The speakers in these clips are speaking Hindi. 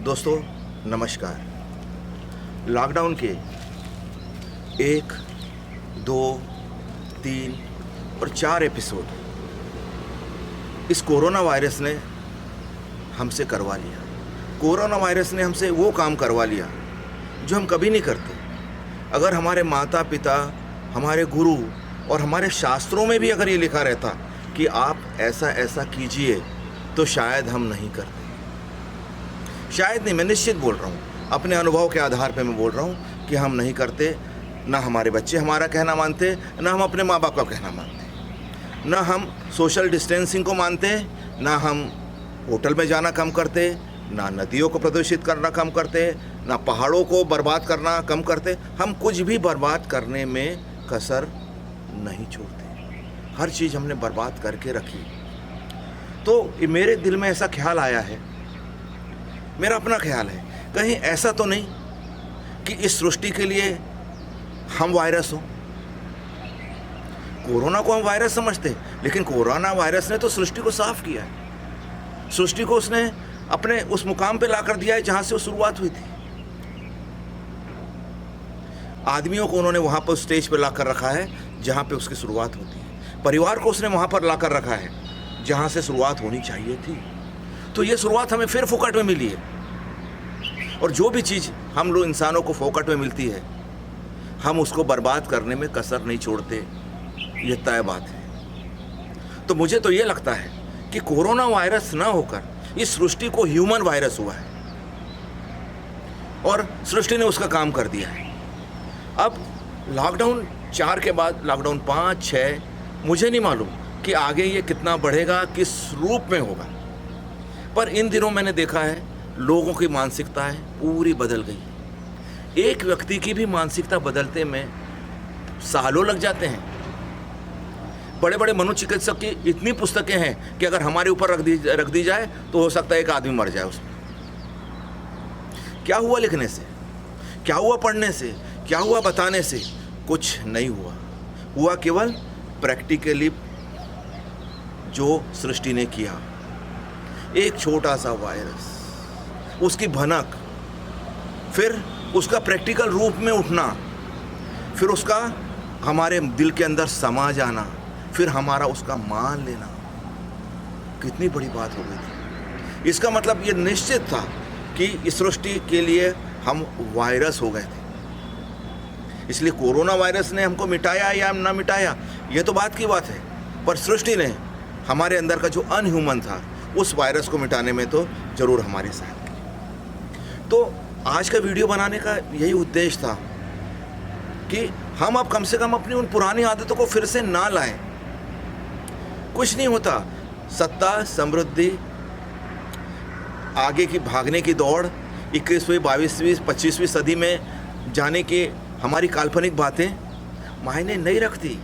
दोस्तों नमस्कार। लॉकडाउन के 1, 2, 3 और 4 एपिसोड इस कोरोना वायरस ने हमसे करवा लिया। कोरोना वायरस ने हमसे वो काम करवा लिया जो हम कभी नहीं करते। अगर हमारे माता पिता, हमारे गुरु और हमारे शास्त्रों में भी अगर ये लिखा रहता कि आप ऐसा ऐसा कीजिए तो शायद हम नहीं करते। शायद नहीं, मैं निश्चित बोल रहा हूँ, अपने अनुभव के आधार पे मैं बोल रहा हूँ कि हम नहीं करते। ना हमारे बच्चे हमारा कहना मानते, ना हम अपने माँ बाप का कहना मानते, ना हम सोशल डिस्टेंसिंग को मानते, ना हम होटल में जाना कम करते, ना नदियों को प्रदूषित करना कम करते, ना पहाड़ों को बर्बाद करना कम करते। हम कुछ भी बर्बाद करने में कसर नहीं छोड़ते। हर चीज़ हमने बर्बाद करके रखी। तो मेरे दिल में ऐसा ख्याल आया है, मेरा अपना ख्याल है, कहीं ऐसा तो नहीं कि इस सृष्टि के लिए हम वायरस हो। कोरोना को हम वायरस समझते, लेकिन कोरोना वायरस ने तो सृष्टि को साफ किया है। सृष्टि को उसने अपने उस मुकाम पे लाकर दिया है जहां से वो शुरुआत हुई थी। आदमियों को उन्होंने वहां पर स्टेज पे लाकर रखा है जहां पे उसकी शुरुआत होती है। परिवार को उसने वहां पर लाकर रखा है जहां से शुरुआत होनी चाहिए थी। तो ये शुरुआत हमें फिर फोकट में मिली है। और जो भी चीज़ हम लोग इंसानों को फोकट में मिलती है, हम उसको बर्बाद करने में कसर नहीं छोड़ते। ये तय बात है। तो मुझे तो ये लगता है कि कोरोना वायरस ना होकर इस सृष्टि को ह्यूमन वायरस हुआ है और सृष्टि ने उसका काम कर दिया है। अब लॉकडाउन 4 के बाद लॉकडाउन 5, 6, मुझे नहीं मालूम कि आगे ये कितना बढ़ेगा, किस रूप में होगा। पर इन दिनों मैंने देखा है लोगों की मानसिकताएं पूरी बदल गई। एक व्यक्ति की भी मानसिकता बदलते में सालों लग जाते हैं। बड़े बड़े मनोचिकित्सक की इतनी पुस्तकें हैं कि अगर हमारे ऊपर रख दी जाए तो हो सकता है एक आदमी मर जाए उसमें। क्या हुआ लिखने से, क्या हुआ पढ़ने से, क्या हुआ बताने से? कुछ नहीं हुआ केवल प्रैक्टिकली जो सृष्टि ने किया। एक छोटा सा वायरस, उसकी भनक, फिर उसका प्रैक्टिकल रूप में उठना, फिर उसका हमारे दिल के अंदर समा जाना, फिर हमारा उसका मान लेना। कितनी बड़ी बात हो गई थी। इसका मतलब ये निश्चित था कि इस सृष्टि के लिए हम वायरस हो गए थे। इसलिए कोरोना वायरस ने हमको मिटाया या ना मिटाया, ये तो बात की बात है, पर सृष्टि ने हमारे अंदर का जो अनह्यूमन था उस वायरस को मिटाने में तो ज़रूर हमारे साथ की। तो आज का वीडियो बनाने का यही उद्देश्य था कि हम अब कम से कम अपनी उन पुरानी आदतों को फिर से ना लाएं। कुछ नहीं होता। सत्ता, समृद्धि, आगे की भागने की दौड़, 21वीं, 22वीं, 25वीं सदी में जाने की हमारी काल्पनिक बातें मायने नहीं रखती।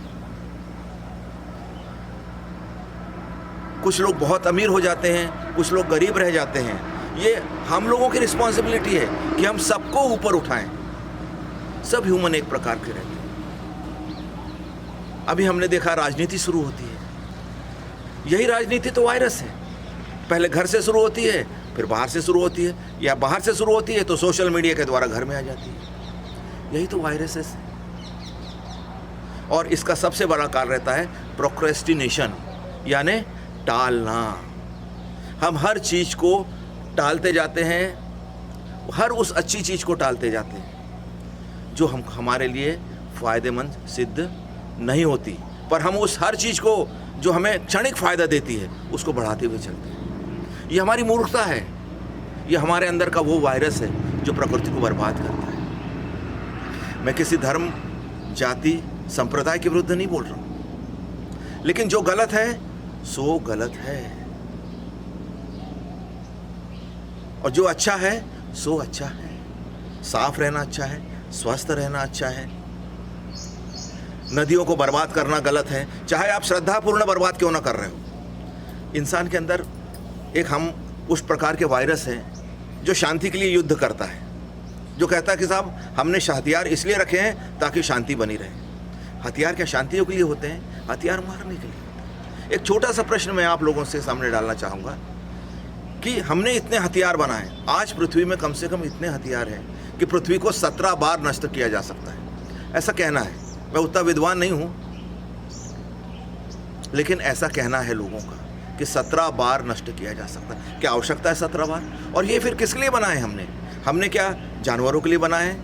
कुछ लोग बहुत अमीर हो जाते हैं, कुछ लोग गरीब रह जाते हैं। ये हम लोगों की रिस्पॉन्सिबिलिटी है कि हम सबको ऊपर उठाएं। सब ह्यूमन एक प्रकार के रहते हैं। अभी हमने देखा राजनीति शुरू होती है। यही राजनीति तो वायरस है। पहले घर से शुरू होती है, फिर बाहर से शुरू होती है, या बाहर से शुरू होती है तो सोशल मीडिया के द्वारा घर में आ जाती है। यही तो वायरस है। और इसका सबसे बड़ा कारण रहता है प्रोक्रेस्टिनेशन, यानी टालना। हम हर चीज़ को टालते जाते हैं, हर उस अच्छी चीज़ को टालते जाते हैं जो हमारे लिए फ़ायदेमंद सिद्ध नहीं होती, पर हम उस हर चीज़ को जो हमें क्षणिक फ़ायदा देती है उसको बढ़ाते हुए चलते हैं। ये हमारी मूर्खता है। ये हमारे अंदर का वो वायरस है जो प्रकृति को बर्बाद करता है। मैं किसी धर्म, जाति, संप्रदाय के विरुद्ध नहीं बोल रहा हूँ, लेकिन जो गलत है सो गलत है, और जो अच्छा है सो अच्छा है। साफ रहना अच्छा है, स्वस्थ रहना अच्छा है। नदियों को बर्बाद करना गलत है, चाहे आप श्रद्धापूर्ण बर्बाद क्यों ना कर रहे हो। इंसान के अंदर हम उस प्रकार के वायरस हैं जो शांति के लिए युद्ध करता है, जो कहता है कि साहब हमने हथियार इसलिए रखे हैं ताकि शांति बनी रहे। हथियार क्या शांतियों के लिए होते हैं? हथियार मारने के लिए। एक छोटा सा प्रश्न मैं आप लोगों से सामने डालना चाहूँगा कि हमने इतने हथियार बनाए। आज पृथ्वी में कम से कम इतने हथियार हैं कि पृथ्वी को 17 बार नष्ट किया जा सकता है, ऐसा कहना है। मैं उतना विद्वान नहीं हूँ, लेकिन ऐसा कहना है लोगों का कि 17 बार नष्ट किया जा सकता है। क्या आवश्यकता है 17 बार? और ये फिर किस लिए बनाए हमने क्या जानवरों के लिए बनाए?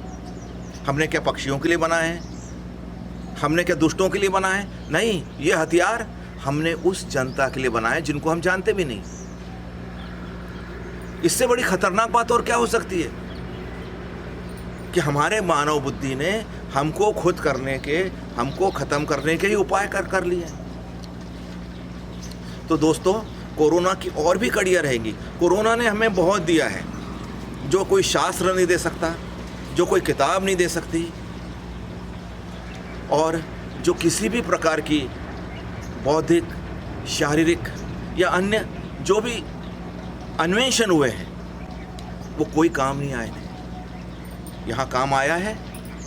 हमने क्या पक्षियों के लिए बनाए? हमने क्या दुष्टों के लिए बनाए? नहीं, ये हथियार हमने उस जनता के लिए बनाए जिनको हम जानते भी नहीं। इससे बड़ी खतरनाक बात और क्या हो सकती है कि हमारे मानव बुद्धि ने हमको खुद करने के, हमको खत्म करने के ही उपाय कर लिए। तो दोस्तों, कोरोना की और भी कड़ियाँ रहेंगी। कोरोना ने हमें बहुत दिया है जो कोई शास्त्र नहीं दे सकता, जो कोई किताब नहीं दे सकती, और जो किसी भी प्रकार की बौद्धिक, शारीरिक या अन्य जो भी अन्वेषण हुए हैं वो कोई काम नहीं आए थे। यहाँ काम आया है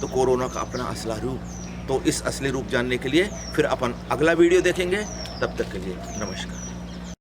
तो कोरोना का अपना असली रूप। तो इस असली रूप जानने के लिए फिर अपन अगला वीडियो देखेंगे। तब तक के लिए नमस्कार।